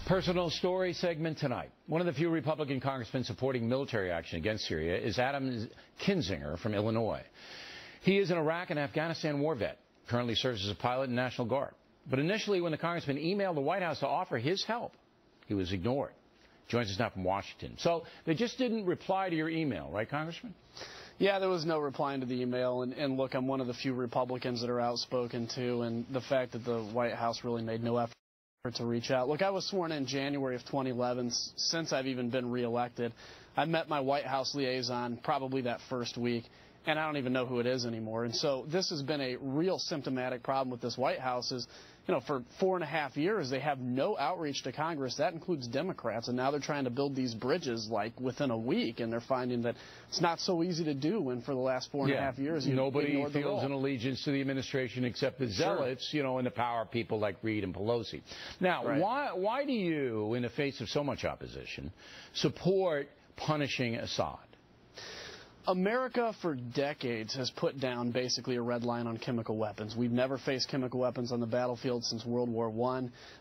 Personal story segment tonight. One of the few Republican congressmen supporting military action against Syria is Adam Kinzinger from Illinois. He is an Iraq and Afghanistan war vet, currently serves as a pilot in National Guard. But initially, when the congressman emailed the White House to offer his help, he was ignored. Joins us now from Washington. So they just didn't reply to your email, right, Congressman? Yeah, there was no replying to the email, and look, I'm one of the few Republicans that are outspoken too, and the fact that the White House really made no effort to reach out. Look, I was sworn in January of 2011. Since I've even been reelected, I met my White House liaison probably that first week, and I don't even know who it is anymore. And so this has been a real symptomatic problem with this White House is, you know, for 4.5 years, they have no outreach to Congress. That includes Democrats, and now they're trying to build these bridges like within a week, and they're finding that it's not so easy to do when for the last 4.5 years nobody feels an allegiance to the administration except the zealots, you know, and the power people like Reid and Pelosi. Now, why do you, in the face of so much opposition, support punishing Assad? America for decades has put down basically a red line on chemical weapons. We've never faced chemical weapons on the battlefield since World War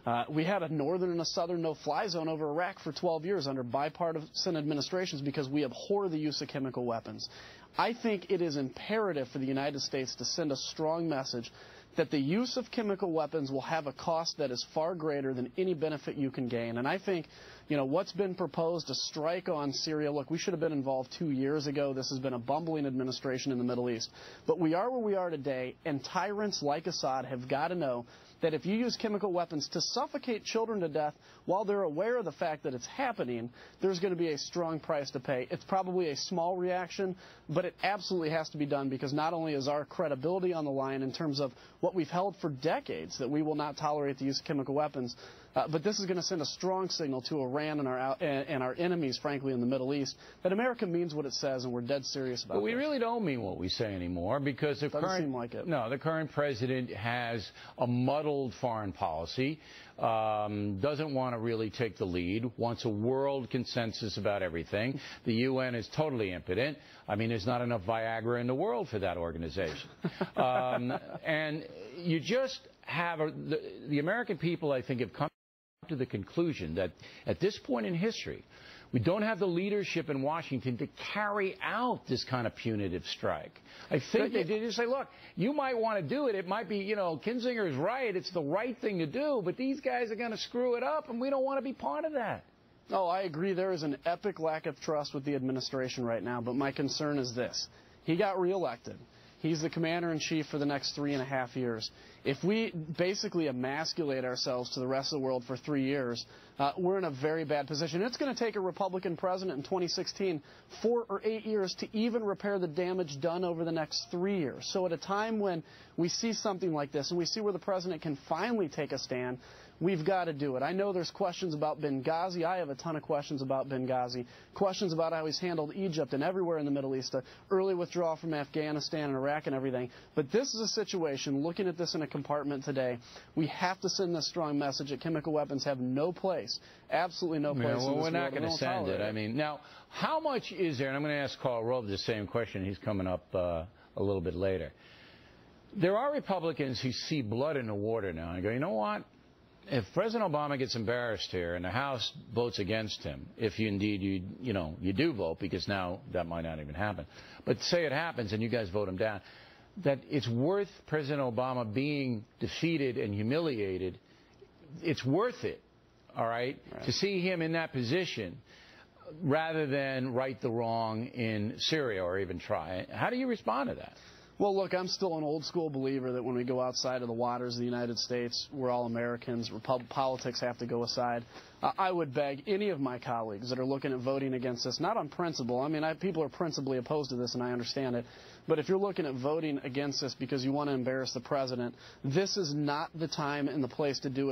I. We had a northern and a southern no-fly zone over Iraq for 12 years under bipartisan administrations because we abhor the use of chemical weapons. I think it is imperative for the United States to send a strong message that the use of chemical weapons will have a cost that is far greater than any benefit you can gain. And I think, you know, what's been proposed, a strike on Syria, look, we should have been involved 2 years ago. This has been a bumbling administration in the Middle East. But we are where we are today, and tyrants like Assad have got to know that if you use chemical weapons to suffocate children to death while they're aware of the fact that it's happening, there's going to be a strong price to pay. It's probably a small reaction, but it absolutely has to be done because not only is our credibility on the line in terms of what we've held for decades, that we will not tolerate the use of chemical weapons, but this is going to send a strong signal to Iran and our enemies, frankly, in the Middle East, that America means what it says, and we're dead serious about it. But we really don't mean what we say anymore because the the current president has a muddled foreign policy, doesn't want to really take the lead, wants a world consensus about everything. The UN is totally impotent. I mean, there's not enough Viagra in the world for that organization. And you just have the American people, I think, have come to the conclusion that at this point in history, we don't have the leadership in Washington to carry out this kind of punitive strike. I think they did just say, look, you might want to do it. It might be, you know, Kinzinger is right. It's the right thing to do. But these guys are going to screw it up, and we don't want to be part of that. Oh, I agree. There is an epic lack of trust with the administration right now. But my concern is this. He got reelected. He's the commander-in-chief for the next 3.5 years. If we basically emasculate ourselves to the rest of the world for 3 years, we're in a very bad position. It's going to take a Republican president in 2016 4 or 8 years to even repair the damage done over the next 3 years. So at a time when we see something like this and we see where the president can finally take a stand, we've got to do it. I know there's questions about Benghazi. I have a ton of questions about Benghazi. Questions about how he's handled Egypt and everywhere in the Middle East, early withdrawal from Afghanistan and Iraq and everything. But this is a situation, looking at this in a compartment today, we have to send this strong message that chemical weapons have no place, absolutely no place in this world. We're not going to send it. I mean, now, how much is there, and I'm going to ask Karl Rove the same question. He's coming up a little bit later. There are Republicans who see blood in the water now and go, you know what? If President Obama gets embarrassed here and the House votes against him, if you indeed you do vote, because now that might not even happen, but say it happens and you guys vote him down, that it's worth President Obama being defeated and humiliated. It's worth it, all right, to see him in that position rather than right the wrong in Syria or even try. How do you respond to that? Well, look, I'm still an old-school believer that when we go outside of the waters of the United States, we're all Americans. Politics have to go aside. I would beg any of my colleagues that are looking at voting against this, not on principle. I mean, people are principally opposed to this, and I understand it. But if you're looking at voting against this because you want to embarrass the president, this is not the time and the place to do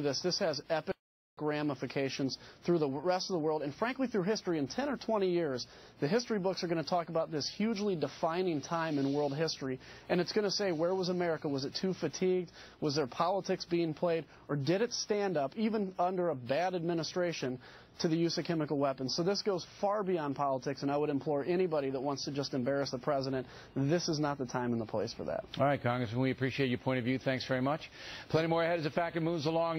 this. This has epic ramifications through the rest of the world and frankly through history. In 10 or 20 years, the history books are going to talk about this hugely defining time in world history, and it's going to say, where was America? Was it too fatigued? Was there politics being played? Or did it stand up, even under a bad administration, to the use of chemical weapons? So this goes far beyond politics, and I would implore anybody that wants to just embarrass the president, this is not the time and the place for that. All right, Congressman, we appreciate your point of view. Thanks very much. Plenty more ahead as the factor moves along.